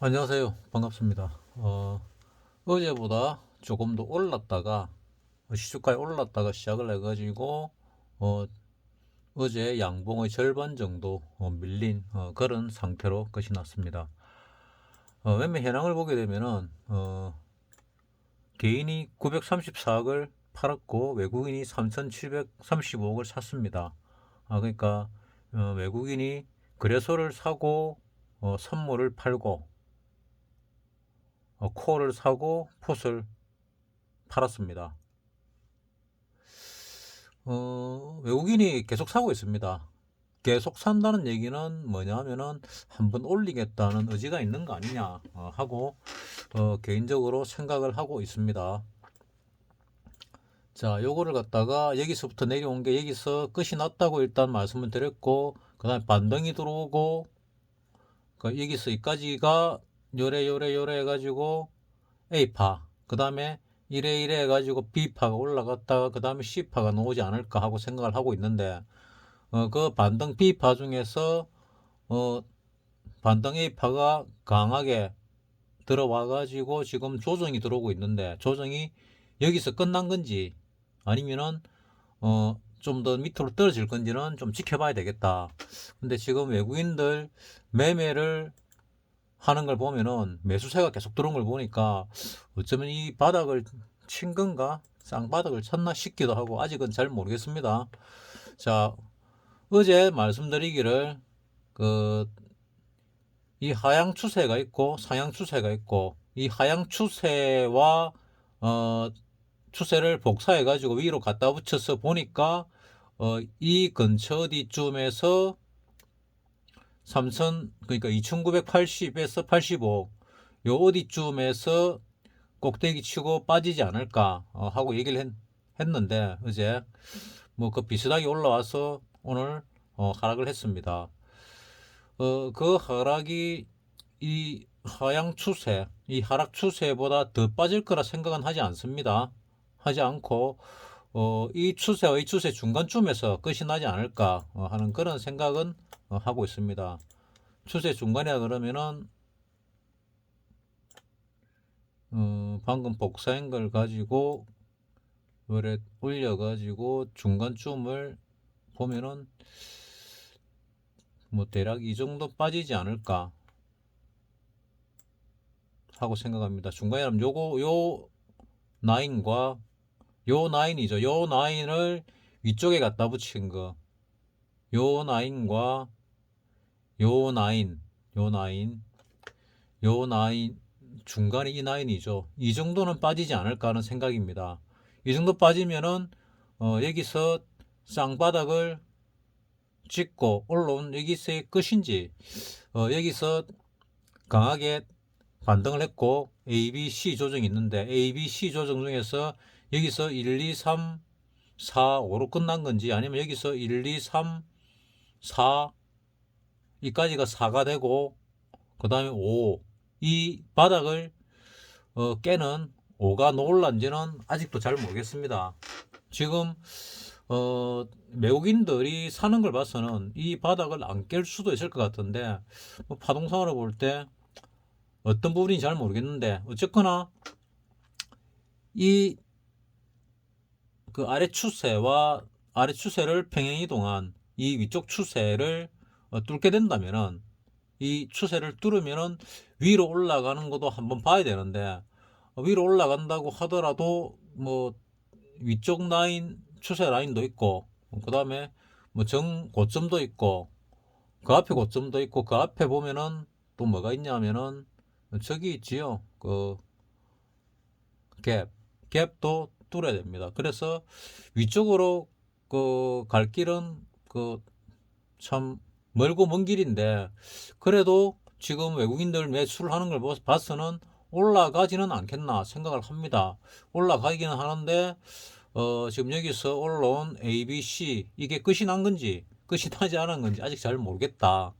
안녕하세요. 반갑습니다. 어제보다 조금 더 올랐다가 시초가에 올랐다가 시작을 해가지고 어, 어제 양봉의 절반 정도 밀린 그런 상태로 끝이 났습니다. 매매 현황을 보게 되면은 개인이 934억을 팔았고 외국인이 3,735억을 샀습니다. 그러니까 외국인이 거래소를 사고 선물을 팔고 콜을 사고 풋을 팔았습니다. 외국인이 계속 사고 있습니다. 계속 산다는 얘기는 뭐냐 하면은 한번 올리겠다는 의지가 있는 거 아니냐 하고 개인적으로 생각을 하고 있습니다. 자, 요거를 갖다가 여기서부터 내려온 게 여기서 끝이 났다고 일단 말씀을 드렸고, 그 다음에 반등이 들어오고, 여기서 여기까지가 요래 해가지고 A파, 그 다음에 이래 해가지고 B파가 올라갔다가 그 다음에 C파가 나오지 않을까 하고 생각을 하고 있는데, 그 반등 B파 중에서 어, 반등 A파가 강하게 들어와가지고 지금 조정이 들어오고 있는데, 조정이 여기서 끝난 건지 아니면은 좀 더 밑으로 떨어질 건지는 좀 지켜봐야 되겠다. 근데 지금 외국인들 매매를 하는 걸 보면은 매수세가 계속 들어온 걸 보니까 어쩌면 이 바닥을 친 건가? 쌍바닥을 쳤나 싶기도 하고 아직은 잘 모르겠습니다. 자, 어제 말씀드리기를 그 이 하향 추세가 있고 상향 추세가 있고 이 하향 추세와 어 추세를 복사해 가지고 위로 갖다 붙여서 보니까 이 근처 어디쯤에서 3000 그러니까 2980에서 85 요 어디쯤에서 꼭대기 치고 빠지지 않을까 하고 얘기를 했는데 어제 뭐 그 비슷하게 올라와서 오늘 하락을 했습니다. 그 하락이 이 하향 추세, 이 하락 추세보다 더 빠질 거라 생각은 하지 않습니다. 하지 않고 이 추세와 이 추세 중간쯤에서 끝이 나지 않을까 하는 그런 생각은 하고 있습니다. 추세 중간이라 그러면은 방금 복사한 걸 가지고 요래 올려가지고 중간쯤을 보면은 뭐 대략 이 정도 빠지지 않을까 하고 생각합니다. 중간이라면 요거 요 라인과 요 라인이죠. 요 라인을 위쪽에 갖다 붙인 거. 요 라인과 요 라인, 요 라인, 요 라인 중간에 이 라인이죠. 이 정도는 빠지지 않을까 하는 생각입니다. 이 정도 빠지면은 여기서 쌍바닥을 찍고 올라온 여기서의 끝인지 여기서 강하게 반등을 했고 A, B, C 조정이 있는데 A, B, C 조정 중에서 여기서 1, 2, 3, 4, 5로 끝난 건지 아니면 여기서 1, 2, 3, 4 이까지가 4가 되고 그 다음에 5 이 바닥을 깨는 5가 놓을란지는 아직도 잘 모르겠습니다. 지금 외국인들이 사는 걸 봐서는 이 바닥을 안 깰 수도 있을 것 같은데 뭐 파동상으로 볼 때 어떤 부분인지 잘 모르겠는데 어쨌거나 이 그 아래 추세와 아래 추세를 평행 이동한 이 위쪽 추세를 뚫게 된다면은 이 추세를 뚫으면은 위로 올라가는 것도 한번 봐야 되는데 위로 올라간다고 하더라도 뭐 위쪽 라인 추세 라인도 있고 그 다음에 뭐 정 고점도 있고 그 앞에 고점도 있고 그 앞에 보면은 또 뭐가 있냐면은 저기 있지요 그 갭 갭도 뚫어야 됩니다. 그래서 위쪽으로 그 갈 길은 그 참 멀고 먼 길인데 그래도 지금 외국인들 매수를 하는 걸 봐서는 올라가지는 않겠나 생각을 합니다. 올라가기는 하는데 지금 여기서 올라온 A, B, C 이게 끝이 난 건지 끝이 나지 않은 건지 아직 잘 모르겠다.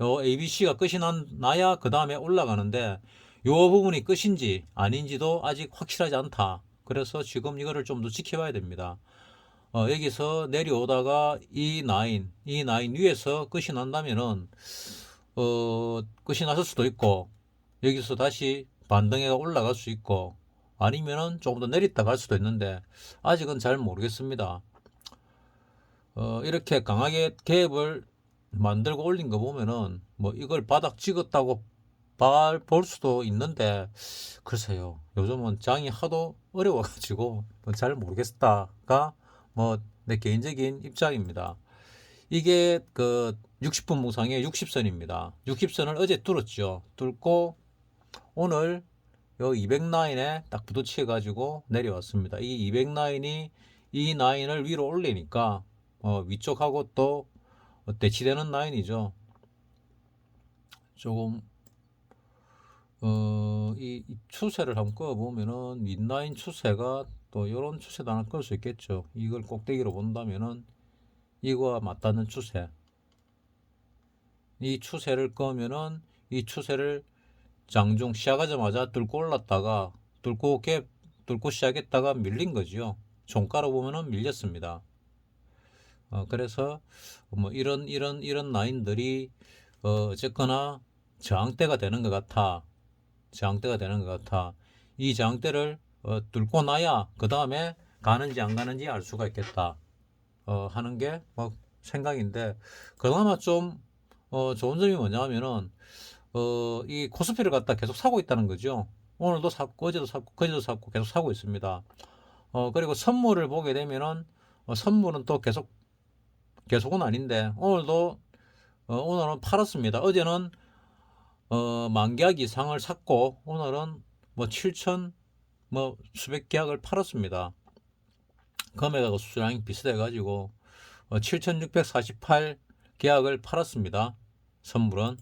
요 A, B, C가 끝이 나야 그 다음에 올라가는데 요 부분이 끝인지 아닌지도 아직 확실하지 않다. 그래서 지금 이거를 좀 더 지켜봐야 됩니다. 여기서 내려오다가 이 라인 위에서 끝이 난다면은 끝이 났을 수도 있고, 여기서 다시 반등해가 올라갈 수 있고, 아니면은 조금 더 내렸다 갈 수도 있는데, 아직은 잘 모르겠습니다. 이렇게 강하게 갭을 만들고 올린 거 보면은, 뭐 이걸 바닥 찍었다고 볼 수도 있는데, 글쎄요. 요즘은 장이 하도 어려워가지고, 잘 모르겠다가, 뭐, 내 개인적인 입장입니다. 이게 60분 무상의 60선입니다. 60선을 어제 뚫었죠. 뚫고 오늘 요 200라인에 딱 부딪혀 가지고 내려왔습니다. 이 200라인이 이 라인을 위로 올리니까 위쪽하고 또 대치되는 라인이죠. 조금 이 추세를 한번 꺼 보면은 윗라인 추세가 또 이런 추세도 하나 끌 수 있겠죠. 이걸 꼭대기로 본다면은 이거와 맞닿는 추세, 이 추세를 꺼면은 이 추세를 장중 시작하자마자 뚫고 올랐다가 뚫고 시작했다가 밀린 거죠. 종가로 보면은 밀렸습니다. 그래서 뭐 이런 라인들이 어쨌거나 저항대가 되는 것 같아. 저항대가 되는 것 같아. 이 저항대를 뚫고 나야 그 다음에 가는지 안 가는지 알 수가 있겠다. 하는 게 뭐 생각인데, 그나마 좀 좋은 점이 뭐냐면은 이 코스피를 갖다 계속 사고 있다는 거죠. 오늘도 샀고 어제도 샀고 그제도 샀고 계속 사고 있습니다. 그리고 선물을 보게 되면은 선물은 또 계속은 아닌데 오늘은 팔았습니다. 어제는 만계약 이상을 샀고 오늘은 뭐 7천 뭐 수백 계약을 팔았습니다. 금액하고 수량이 비슷해 가지고 7,648 계약을 팔았습니다. 선물은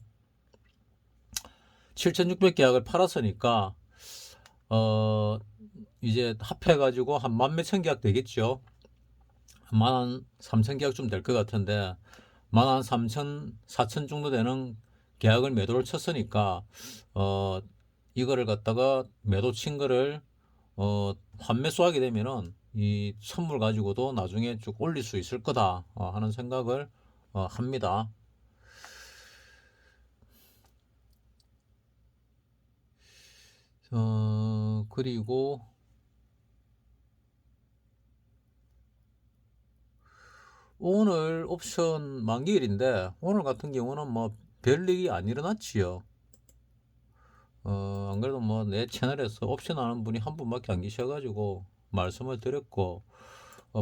7,600 계약을 팔았으니까 이제 합해가지고 한 만 몇천 계약 되겠죠. 만 3천 계약 좀 될 것 같은데 만 3천 4천 정도 되는 계약을 매도를 쳤으니까 이거를 갖다가 매도 친 거를 환매수하게 되면은 이 선물 가지고도 나중에 쭉 올릴 수 있을 거다 하는 생각을 합니다. 그리고 오늘 옵션 만기일인데 오늘 같은 경우는 뭐 별일이 안 일어났지요. 안 그래도 뭐 내 채널에서 옵션 하는 분이 한 분밖에 안 계셔가지고 말씀을 드렸고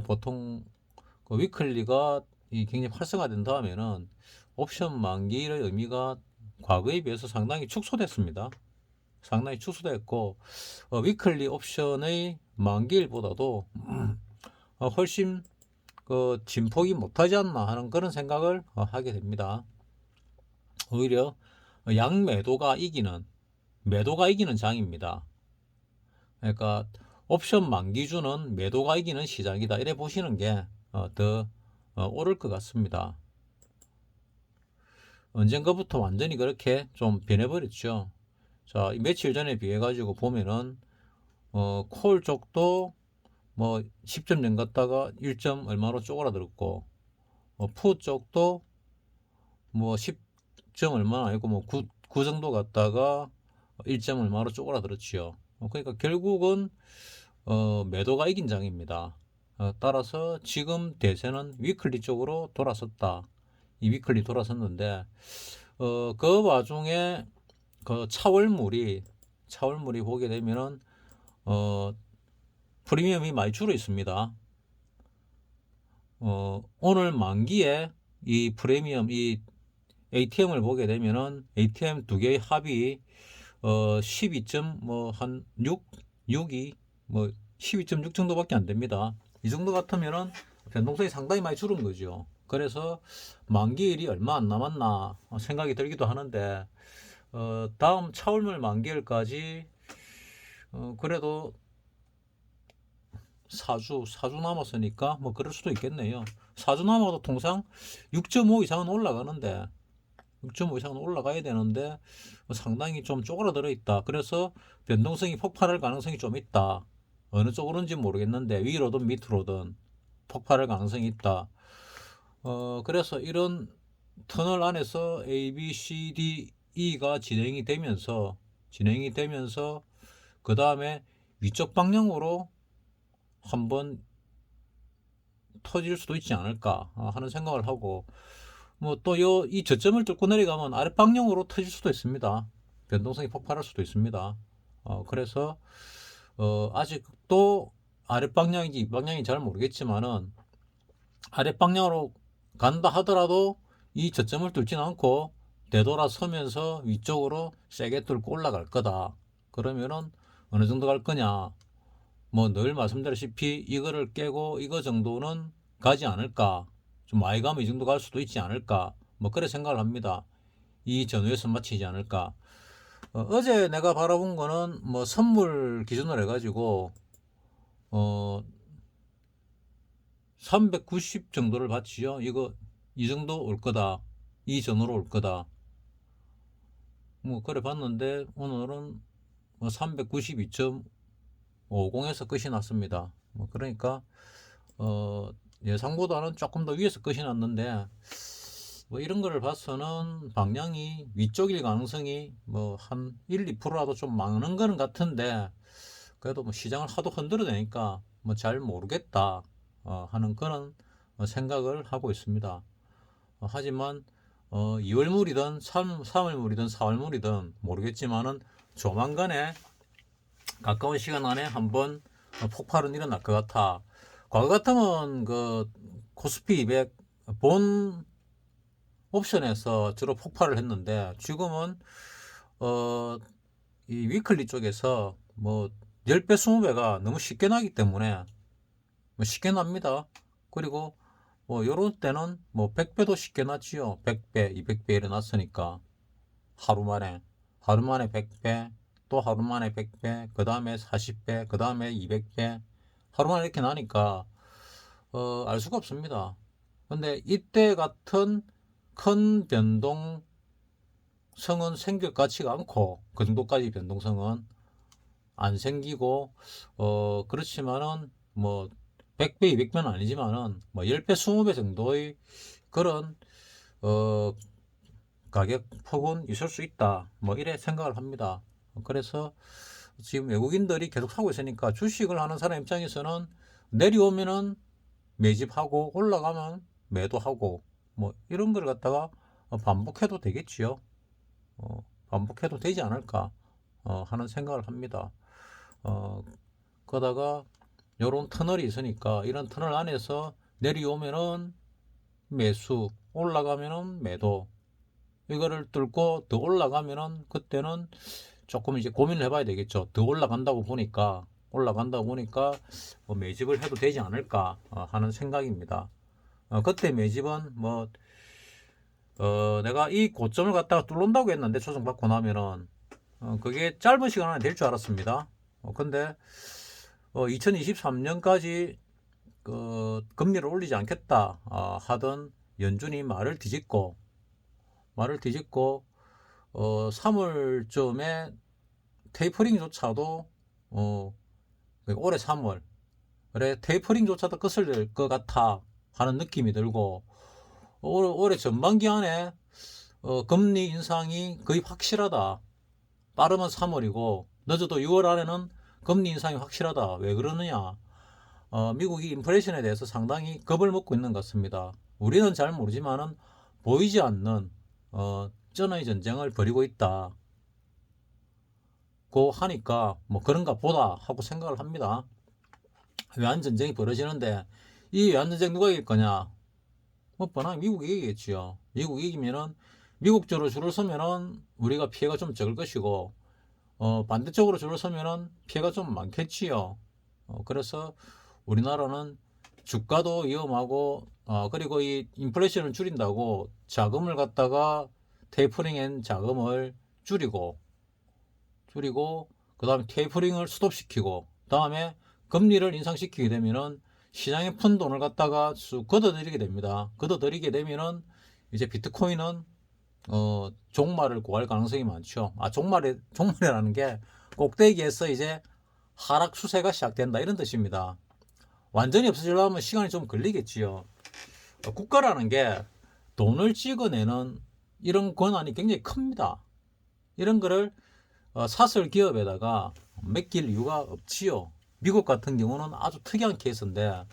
보통 그 위클리가 굉장히 활성화된 다음에는 옵션 만기일의 의미가 과거에 비해서 상당히 축소됐습니다. 상당히 축소됐고 위클리 옵션의 만기일보다도 훨씬 진폭이 못하지 않나 하는 그런 생각을 하게 됩니다. 오히려 양매도가 이기는 매도가 이기는 장입니다. 그러니까 옵션 만기주는 매도가 이기는 시장이다. 이래 보시는 게 더 옳을 것 같습니다. 언젠가부터 완전히 그렇게 좀 변해버렸죠. 자, 며칠 전에 비해 가지고 보면은 콜 쪽도 뭐 10점 전 갔다가 1점 얼마로 쪼그라들었고 푸 쪽도 뭐 10점 얼마 아니고 뭐 9 정도 갔다가 1점 얼마로 쪼그라들었지요. 그러니까 결국은 매도가 이긴 장입니다. 따라서 지금 대세는 위클리 쪽으로 돌아섰다. 이 위클리 돌아섰는데 그 와중에 그 차월물이 보게 되면은 프리미엄이 많이 줄어 있습니다. 오늘 만기에 이 프리미엄 이 ATM을 보게 되면은 ATM 두 개의 합이 12점 뭐 한 6이 뭐 12.6 정도밖에 안 됩니다. 이 정도 같으면은 변동성이 상당히 많이 줄은 거죠. 그래서 만기일이 얼마 안 남았나 생각이 들기도 하는데 다음 차월물 만기일까지 그래도 4주 남았으니까 뭐 그럴 수도 있겠네요. 4주 남아도 통상 6.5 이상은 올라가는데 6.5 이상은 올라가야 되는데 상당히 좀 쪼그라들어 있다. 그래서 변동성이 폭발할 가능성이 좀 있다. 어느 쪽으로인지 모르겠는데 위로든 밑으로든 폭발할 가능성이 있다. 그래서 이런 터널 안에서 A, B, C, D, E가 진행이 되면서 그 다음에 위쪽 방향으로 한번 터질 수도 있지 않을까 하는 생각을 하고, 뭐 또 이 저점을 뚫고 내려가면 아래 방향으로 터질 수도 있습니다. 변동성이 폭발할 수도 있습니다. 그래서 아직도 아래 방향인지 이 방향인지 잘 모르겠지만은 아래 방향으로 간다 하더라도 이 저점을 뚫지는 않고 되돌아서면서 위쪽으로 세게 뚫고 올라갈 거다. 그러면은 어느 정도 갈 거냐? 뭐 늘 말씀드렸다시피 이거를 깨고 이거 정도는 가지 않을까? 좀 많이 가면 이 정도 갈 수도 있지 않을까? 뭐 그래 생각을 합니다. 이 전후에서 마치지 않을까? 어제 내가 바라본 거는 뭐 선물 기준으로 해가지고 390 정도를 봤지요. 이거 이 정도 올 거다. 이 전후로 올 거다. 뭐 그래 봤는데 오늘은 뭐 392.50에서 끝이 났습니다. 뭐 그러니까 예상보다는 조금 더 위에서 끝이 났는데, 뭐 이런 거를 봐서는 방향이 위쪽일 가능성이 뭐 한 1, 2%라도 좀 많은 거는 같은데, 그래도 뭐 시장을 하도 흔들어대니까 뭐 잘 모르겠다 하는 그런 생각을 하고 있습니다. 하지만 2월물이든 3월물이든 4월물이든 모르겠지만은 조만간에 가까운 시간 안에 한번 폭발은 일어날 것 같아. 과거 같으면 그 코스피 200 본 옵션에서 주로 폭발을 했는데, 지금은 이 위클리 쪽에서 뭐 10배 20배가 너무 쉽게 나기 때문에 뭐 쉽게 납니다. 그리고 뭐 요런 때는 뭐 100배도 쉽게 났지요. 100배 200배 일어났으니까 하루 만에 100배, 또 하루 만에 100배, 그 다음에 40배, 그 다음에 200배, 하루 만에 이렇게 나니까 알 수가 없습니다. 근데 이때 같은 큰 변동성은 생길 것 같지가 않고, 그 정도까지 변동성은 안 생기고, 그렇지만은 뭐 100배, 200배는 아니지만은 뭐 10배, 20배 정도의 그런 어, 가격 폭은 있을 수 있다. 뭐 이래 생각을 합니다. 그래서 지금 외국인들이 계속 사고 있으니까 주식을 하는 사람 입장에서는 내려오면은 매집하고 올라가면 매도하고 뭐 이런 걸 갖다가 반복해도 되겠지요. 반복해도 되지 않을까 하는 생각을 합니다. 그러다가 요런 터널이 있으니까 이런 터널 안에서 내려오면은 매수, 올라가면은 매도, 이거를 뚫고 더 올라가면은 그때는 조금 이제 고민을 해봐야 되겠죠. 더 올라간다고 보니까 뭐 매집을 해도 되지 않을까 하는 생각입니다. 그때 매집은 뭐 내가 이 고점을 갖다가 뚫는다고 했는데 조정받고 나면은 그게 짧은 시간 안에 될 줄 알았습니다. 근데 2023년까지 금리를 올리지 않겠다 하던 연준이 말을 뒤집고 3월쯤에 테이퍼링조차도 올해 3월 그래 테이퍼링조차도 끝을 낼 것 같아 하는 느낌이 들고, 올해 전반기 안에 금리 인상이 거의 확실하다. 빠르면 3월이고 늦어도 6월 안에는 금리 인상이 확실하다. 왜 그러느냐? 미국이 인플레이션에 대해서 상당히 겁을 먹고 있는 것 같습니다. 우리는 잘 모르지만은 보이지 않는 쩐의 전쟁을 벌이고 있다. 고 하니까 뭐 그런가 보다 하고 생각을 합니다. 외환 전쟁이 벌어지는데 이 외환 전쟁 누가 이길 거냐? 뭐 뻔하게 미국이 이기겠지요. 미국이 이기면은 미국 쪽으로 줄을 서면은 우리가 피해가 좀 적을 것이고, 반대쪽으로 줄을 서면은 피해가 좀 많겠지요. 그래서 우리나라는 주가도 위험하고, 그리고 이 인플레이션을 줄인다고 자금을 갖다가 테이퍼링한 자금을 줄이고 그 다음에 테이퍼링을 스톱시키고 그 다음에 금리를 인상시키게 되면은 시장에 푼 돈을 갖다가 쑥 걷어들이게 됩니다. 걷어들이게 되면은 이제 비트코인은 종말을 구할 가능성이 많죠. 종말이라는 게 꼭대기에서 이제 하락 추세가 시작된다 이런 뜻입니다. 완전히 없어지려면 시간이 좀 걸리겠지요. 국가라는 게 돈을 찍어내는 이런 권한이 굉장히 큽니다. 이런 거를 사설 기업에다가 맡길 이유가 없지요. 미국 같은 경우는 아주 특이한 케이스인데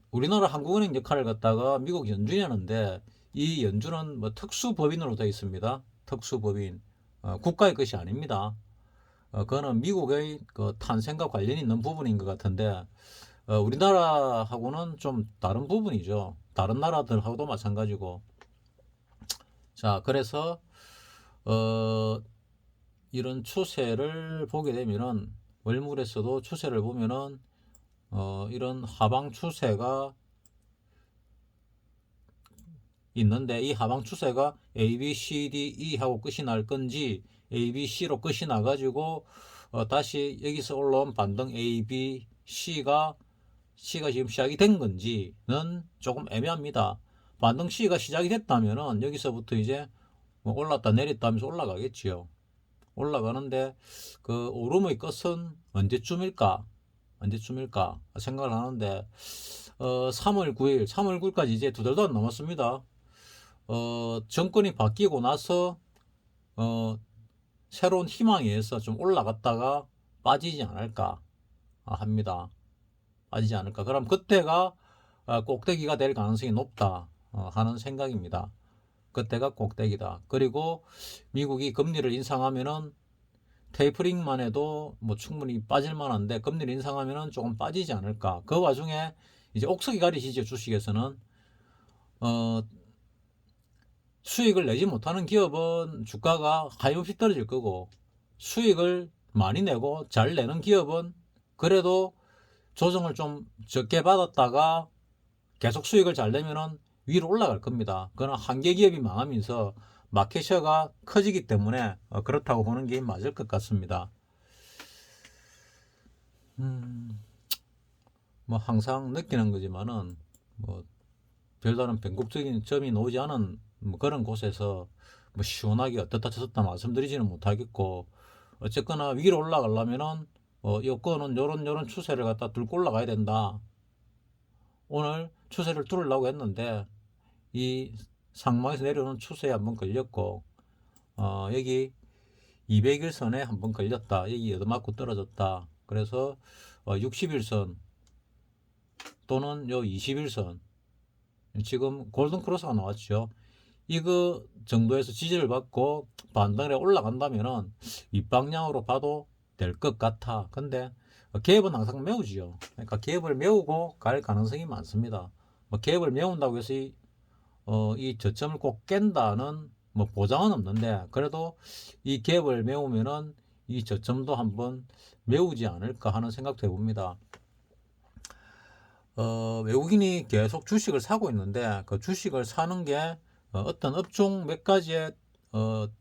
우리나라 한국은행 역할을 갖다가 미국 연준이 하는데 이 연준은 뭐 특수법인으로 되어 있습니다. 특수법인. 국가의 것이 아닙니다. 그거는 미국의 그 탄생과 관련이 있는 부분인 것 같은데 우리나라하고는 좀 다른 부분이죠. 다른 나라들하고도 마찬가지고. 자, 그래서 이런 추세를 보게 되면은 월물에서도 추세를 보면은 이런 하방 추세가 있는데 이 하방 추세가 A, B, C, D, E 하고 끝이 날 건지 A, B, C로 끝이 나가지고 다시 여기서 올라온 반등 A, B, C가 지금 시작이 된 건지는 조금 애매합니다. 반등 C가 시작이 됐다면은 여기서부터 이제 뭐 올랐다 내렸다 하면서 올라가겠지요. 올라가는데 그 오름의 끝은 언제쯤일까 생각을 하는데 3월 9일 3월 9일까지 이제 두 달도 안 남았습니다. 정권이 바뀌고 나서 새로운 희망에 의해서 좀 올라갔다가 빠지지 않을까 합니다. 빠지지 않을까. 그럼 그때가 꼭대기가 될 가능성이 높다 하는 생각입니다. 그때가 꼭대기다. 그리고 미국이 금리를 인상하면은 테이퍼링만 해도 뭐 충분히 빠질 만한데 금리를 인상하면은 조금 빠지지 않을까. 그 와중에 이제 옥석이 가리시죠. 주식에서는 수익을 내지 못하는 기업은 주가가 하염없이 떨어질 거고 수익을 많이 내고 잘 내는 기업은 그래도 조정을 좀 적게 받았다가 계속 수익을 잘 내면은 위로 올라갈 겁니다. 그러나 한계 기업이 망하면서 마켓셔가 커지기 때문에 그렇다고 보는 게 맞을 것 같습니다. 뭐 항상 느끼는 거지만은 뭐 별다른 변곡적인 점이 나오지 않은 뭐 그런 곳에서 뭐 시원하게 어떻다 저떻다 말씀드리지는 못하겠고 어쨌거나 위로 올라가려면은 여건은 요런 추세를 갖다 들고 올라가야 된다. 오늘 추세를 뚫으려고 했는데 이 상방에서 내려오는 추세에 한번 걸렸고 여기 200일선에 한번 걸렸다. 여기 얻어맞고 떨어졌다. 그래서 60일선 또는 요 21선 지금 골든크로스가 나왔죠. 이거 정도에서 지지를 받고 반등에 올라간다면은 윗방향으로 봐도 될 것 같아. 근데 갭은 항상 메우지요. 그러니까 갭을 메우고 갈 가능성이 많습니다. 뭐 갭을 메운다고 해서 이 저점을 꼭 깬다는 뭐 보장은 없는데 그래도 이 갭을 메우면은 이 저점도 한번 메우지 않을까 하는 생각도 해봅니다. 외국인이 계속 주식을 사고 있는데 그 주식을 사는 게 어떤 업종 몇 가지에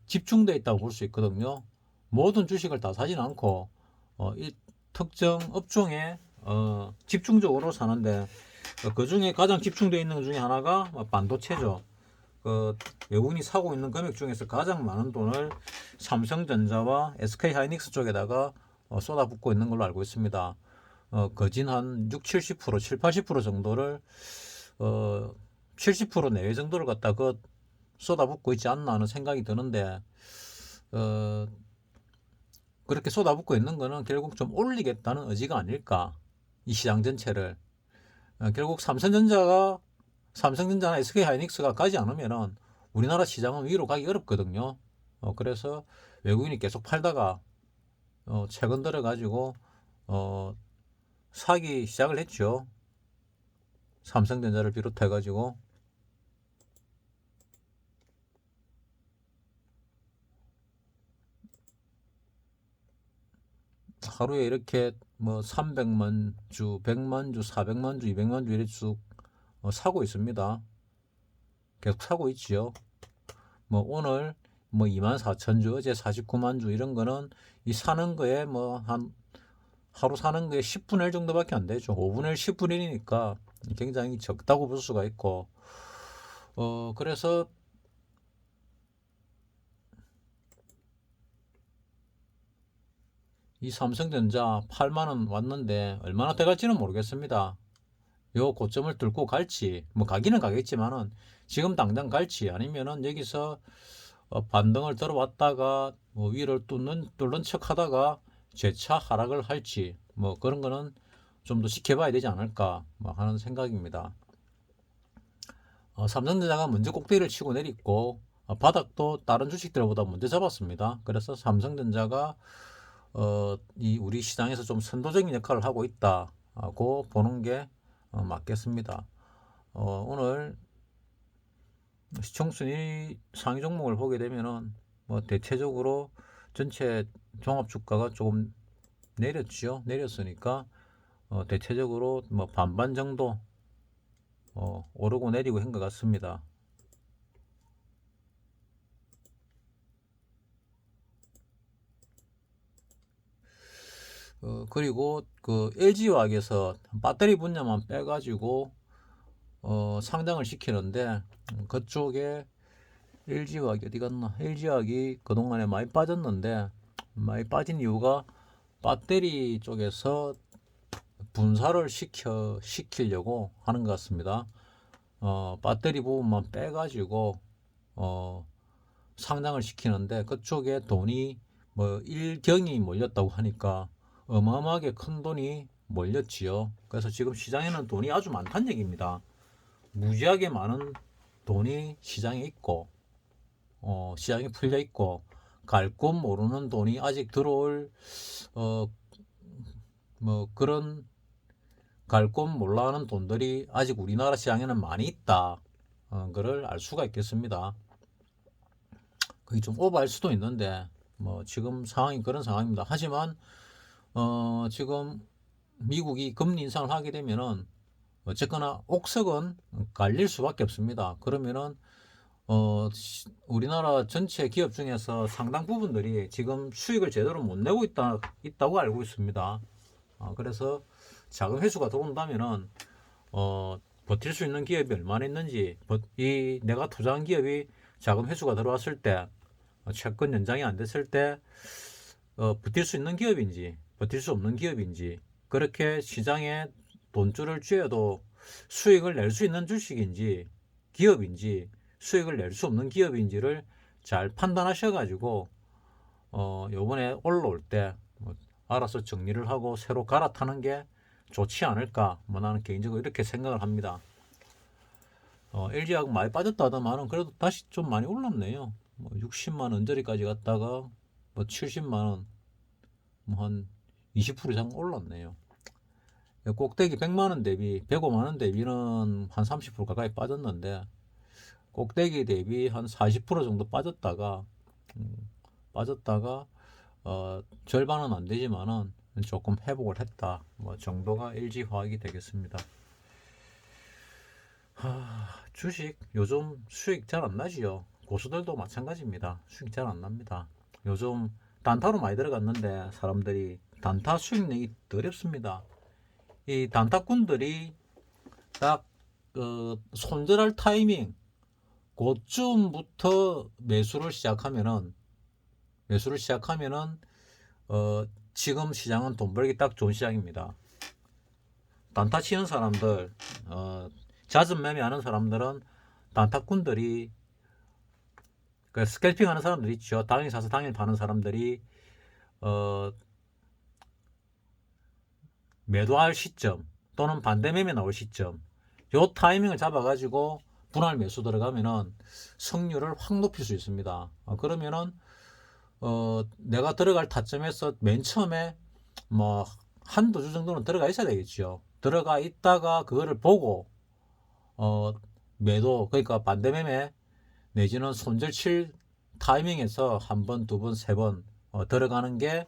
집중되어 있다고 볼 수 있거든요. 모든 주식을 다 사진 않고 이 특정 업종에 집중적으로 사는데 그 중에 가장 집중되어 있는 것 중에 하나가 반도체죠. 그 외국인이 사고 있는 금액 중에서 가장 많은 돈을 삼성전자와 SK하이닉스 쪽에다가 쏟아붓고 있는 걸로 알고 있습니다. 거진 한 6, 70%, 7, 80% 정도를 70% 내외 정도를 갖다 그 쏟아붓고 있지 않나 하는 생각이 드는데 그렇게 쏟아붓고 있는 거는 결국 좀 올리겠다는 의지가 아닐까. 이 시장 전체를 결국 삼성전자나 SK하이닉스가 가지 않으면은 우리나라 시장은 위로 가기 어렵거든요. 그래서 외국인이 계속 팔다가 최근 들어 가지고 사기 시작을 했죠. 삼성전자를 비롯해 가지고 하루에 이렇게 뭐 300만 주, 100만 주, 400만 주, 200만 주 이렇게 쭉 사고 있습니다. 계속 사고 있지요. 뭐 오늘 뭐 24,000주, 어제 49만 주 이런 거는 이 사는 거에 뭐 한 하루 사는 거에 10분의 1 정도밖에 안 되죠. 5분의 1, 10분의 1이니까 굉장히 적다고 볼 수가 있고 그래서 이 삼성전자 8만원 왔는데 얼마나 돼 갈지는 모르겠습니다. 요 고점을 뚫고 갈지, 뭐 가기는 가겠지만은 지금 당장 갈지, 아니면은 여기서 반등을 들어왔다가 뭐 위를 뚫는 척 하다가 재차 하락을 할지, 뭐 그런 거는 좀 더 지켜봐야 되지 않을까 뭐 하는 생각입니다. 삼성전자가 먼저 꼭대기를 치고 내렸고, 바닥도 다른 주식들보다 먼저 잡았습니다. 그래서 삼성전자가 이 우리 시장에서 좀 선도적인 역할을 하고 있다고 보는 게 맞겠습니다. 오늘 시총순위 상위 종목을 보게 되면은 뭐 대체적으로 전체 종합 주가가 조금 내렸죠. 내렸으니까 대체적으로 뭐 반반 정도 오르고 내리고 한 것 같습니다. 그리고 그 LG화학에서 배터리 분야만 빼가지고 상장을 시키는데, 그쪽에 LG화학이 어디 갔나? LG화학이 그동안에 많이 빠졌는데, 많이 빠진 이유가 배터리 쪽에서 분사를 시키려고 하는 것 같습니다. 배터리 부분만 빼가지고 상장을 시키는데, 그쪽에 돈이 뭐 1경이 몰렸다고 하니까 어마어마하게 큰 돈이 몰렸지요. 그래서 지금 시장에는 돈이 아주 많다는 얘기입니다. 무지하게 많은 돈이 시장에 있고, 시장에 풀려 있고, 갈 곳 모르는 돈이 아직 들어올 뭐 그런 갈 곳 몰라 하는 돈들이 아직 우리나라 시장에는 많이 있다. 그걸 알 수가 있겠습니다. 그게 좀 오버할 수도 있는데, 뭐 지금 상황이 그런 상황입니다. 하지만 지금 미국이 금리 인상을 하게 되면은 어쨌거나 옥석은 갈릴 수밖에 없습니다. 그러면은 우리나라 전체 기업 중에서 상당 부분들이 지금 수익을 제대로 못 내고 있다고 알고 있습니다. 그래서 자금 회수가 들어온다면은 버틸 수 있는 기업이 얼마나 있는지, 이 내가 투자한 기업이 자금 회수가 들어왔을 때, 채권 연장이 안 됐을 때 버틸 수 있는 기업인지 버틸 수 없는 기업인지, 그렇게 시장에 돈줄을 쥐어도 수익을 낼 수 있는 주식인지 기업인지, 수익을 낼 수 없는 기업인지를 잘 판단하셔가지고 요번에 올라올 때 알아서 정리를 하고 새로 갈아타는 게 좋지 않을까, 뭐 나는 개인적으로 이렇게 생각을 합니다. LG화학 많이 빠졌다 하더만은 그래도 다시 좀 많이 올랐네요. 뭐 60만 언저리까지 갔다가 뭐 70만 원, 뭐 한 20% 이상 올랐네요. 꼭대기 100만 원 대비 105만 원 대비는 한 30% 가까이 빠졌는데, 꼭대기 대비 한 40% 정도 빠졌다가 절반은 안 되지만은 조금 회복을 했다, 뭐 정도가 LG화학이 되겠습니다. 주식 요즘 수익 잘 안 나지요. 고수들도 마찬가지입니다. 수익 잘 안 납니다. 요즘 단타로 많이 들어갔는데 사람들이 단타 수익 내기 어렵습니다. 이 단타꾼들이 딱 손절할 타이밍 그쯤부터 매수를 시작하면은 지금 시장은 돈 벌기 딱 좋은 시장입니다. 단타 치는 사람들, 잦은 매매하는 사람들은, 단타꾼들이, 그 스캘핑 하는 사람들 있죠. 당일 사서 당일 파는 사람들이 매도할 시점 또는 반대 매매 나올 시점, 요 타이밍을 잡아가지고 분할 매수 들어가면은 성률을 확 높일 수 있습니다. 그러면은 내가 들어갈 타점에서 맨 처음에 뭐 한두 주 정도는 들어가 있어야 되겠죠. 들어가 있다가 그거를 보고 매도, 그러니까 반대 매매 내지는 손절 칠 타이밍에서 한 번, 두 번, 세 번 들어가는 게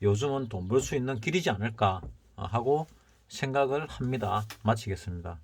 요즘은 돈 벌 수 있는 길이지 않을까 하고 생각을 합니다. 마치겠습니다.